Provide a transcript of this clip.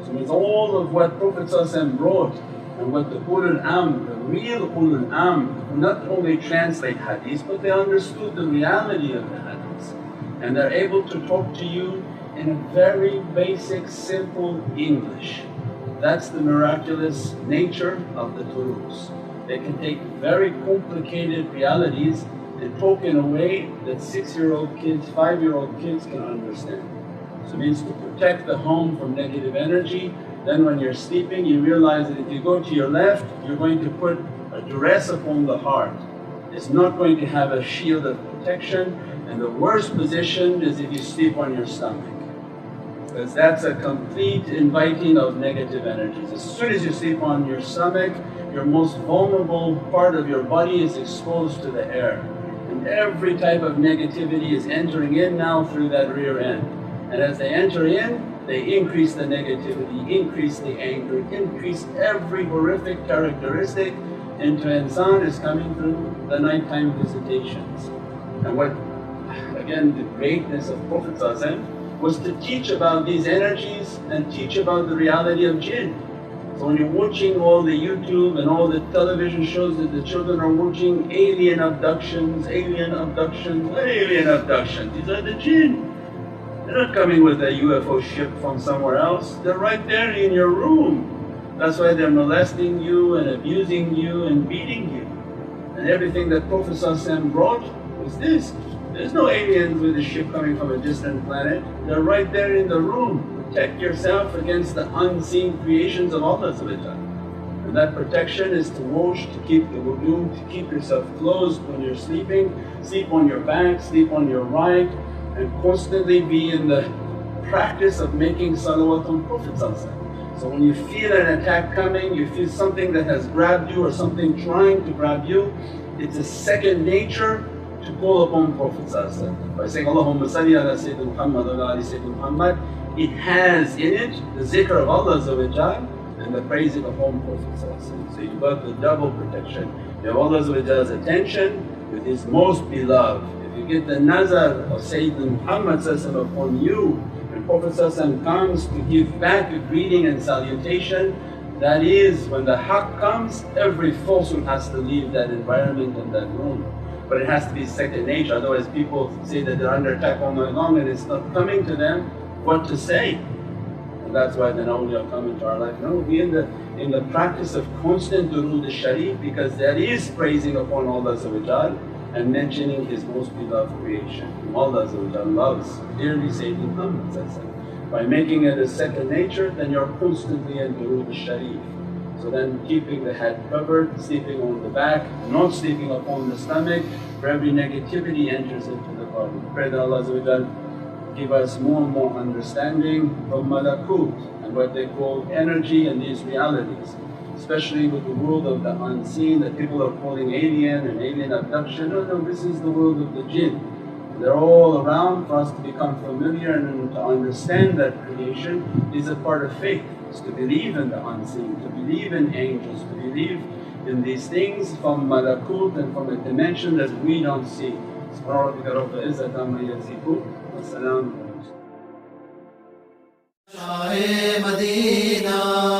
So it means all of what Prophet brought and what the Ulul Amr, the real Ulul Amr, who not only translate hadith but they understood the reality of the hadith, and they're able to talk to you in a very basic simple English. That's the miraculous nature of the duroos. They can take very complicated realities and talk in a way that 6-year-old kids, 5-year-old kids can understand. So it means to protect the home from negative energy. Then when you're sleeping you realize that if you go to your left you're going to put a duress upon the heart. It's not going to have a shield of protection, and the worst position is if you sleep on your stomach, because that's a complete inviting of negative energies. As soon as you sleep on your stomach, your most vulnerable part of your body is exposed to the air, and every type of negativity is entering in now through that rear end. And as they enter in, they increase the negativity, increase the anger, increase every horrific characteristic into insan is coming through the nighttime visitations. And what again the greatness of Prophet was to teach about these energies and teach about the reality of jinn. So when you're watching all the YouTube and all the television shows that the children are watching, alien abductions, what alien abductions? These are the jinn. They're not coming with a UFO ship from somewhere else, they're right there in your room. That's why they're molesting you and abusing you and beating you. And everything that Prophet brought was this. There's no aliens with a ship coming from a distant planet, they're right there in the room. Protect yourself against the unseen creations of Allah. And that protection is to wash, to keep the wudu, to keep yourself closed when you're sleeping, sleep on your back, sleep on your right, and constantly be in the practice of making salawat on Prophet. So when you feel an attack coming, you feel something that has grabbed you or something trying to grab you, it's a second nature to call upon Prophet. By saying, Allahumma salli ala Sayyidina Muhammad wa ala ali Sayyidina Muhammad, it has in it the zikr of Allah and the praising upon Prophet. So you've got the double protection. You have Allah's attention with His most beloved. If you get the nazar of Sayyidina Muhammad upon you, and Prophet comes to give back a greeting and salutation, that is when the haqq comes, every falsehood has to leave that environment and that room. But it has to be second nature, otherwise people say that they're under attack all night long and it's not coming to them what to say. And that's why the awliya come into our life. No, be in the practice of constant durood al-sharif, because that is praising upon Allah and mentioning His most beloved creation, whom Allah loves dearly, Sayyidina Muhammad. By making it a second nature, then you're constantly in durood al-sharif. So then keeping the head covered, sleeping on the back, not sleeping upon the stomach, for every negativity enters into the body. Pray that Allah give us more and more understanding of malakut and what they call energy and these realities, especially with the world of the unseen that people are calling alien and alien abduction. No, this is the world of the jinn. They're all around for us to become familiar and to understand that creation is a part of faith. Is to believe in the unseen, to believe in angels, to believe in these things from malakut and from a dimension that we don't see. Subhana rabbika rabbil izzati amma yasifun wa salaamun ala al-mursalin.